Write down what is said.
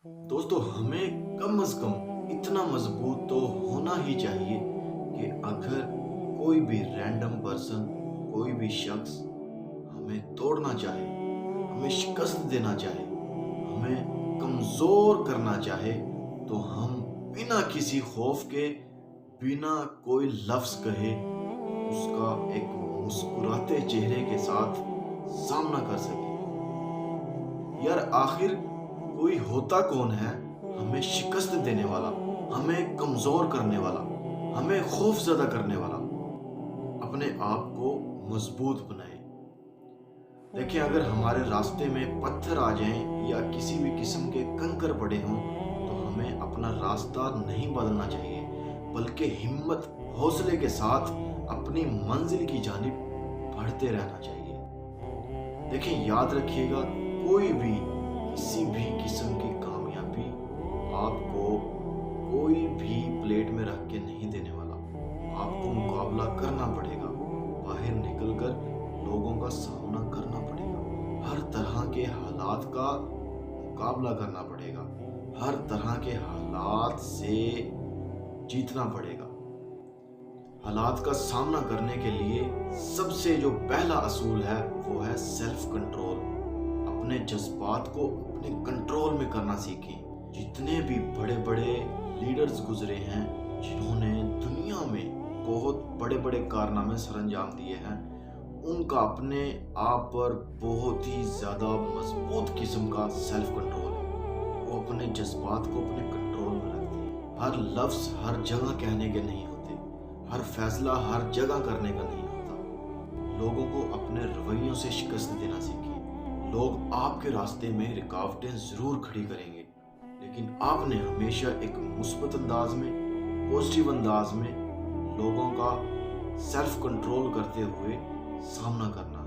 दोस्तों, हमें कम से कम इतना मजबूत तो होना ही चाहिए कि अगर कोई भी रैंडम पर्सन, कोई भी शख्स हमें तोड़ना चाहे, हमें शिकस्त देना चाहे, हमें कमजोर करना चाहे, तो हम बिना किसी खौफ के, बिना कोई लफ्ज कहे, उसका एक मुस्कुराते चेहरे के साथ सामना कर सके। यार, आखिर कोई होता कौन है हमें शिकस्त देने वाला, हमें कमजोर करने वाला, हमें खौफ ज्यादा करने वाला? अपने आप को मजबूत बनाए। देखिए, अगर हमारे रास्ते में पत्थर आ जाएं या किसी भी किस्म के कंकर पड़े हों, तो हमें अपना रास्ता नहीं बदलना चाहिए, बल्कि हिम्मत, हौसले के साथ अपनी मंजिल की जानिब बढ़ते रहना चाहिए। देखिए, याद रखिएगा, कोई भी किसी भी किस्म की कामयाबी आपको कोई भी प्लेट में रख के नहीं देने वाला। आपको मुकाबला करना पड़ेगा, बाहर निकलकर लोगों का सामना करना पड़ेगा, हर तरह के हालात का मुकाबला करना पड़ेगा, हर तरह के हालात से जीतना पड़ेगा। हालात का सामना करने के लिए सबसे जो पहला असूल है वो है सेल्फ कंट्रोल। अपने जज्बात को अपने कंट्रोल में करना सीखें। जितने भी बड़े बड़े लीडर्स गुजरे हैं, जिन्होंने दुनिया में बहुत बड़े बड़े कारनामे सरंजाम दिए हैं, उनका अपने आप पर बहुत ही ज़्यादा मजबूत किस्म का सेल्फ कंट्रोल है। वो अपने जज्बात को अपने कंट्रोल में रखते हैं। हर लफ्ज़ हर जगह कहने के नहीं होते, हर फैसला हर जगह करने का नहीं होता। लोगों को अपने रवैयों से शिकस्त देना सीखें। लोग आपके रास्ते में रुकावटें ज़रूर खड़ी करेंगे, लेकिन आपने हमेशा एक मुस्बत अंदाज में, पॉजिटिव अंदाज में लोगों का सेल्फ कंट्रोल करते हुए सामना करना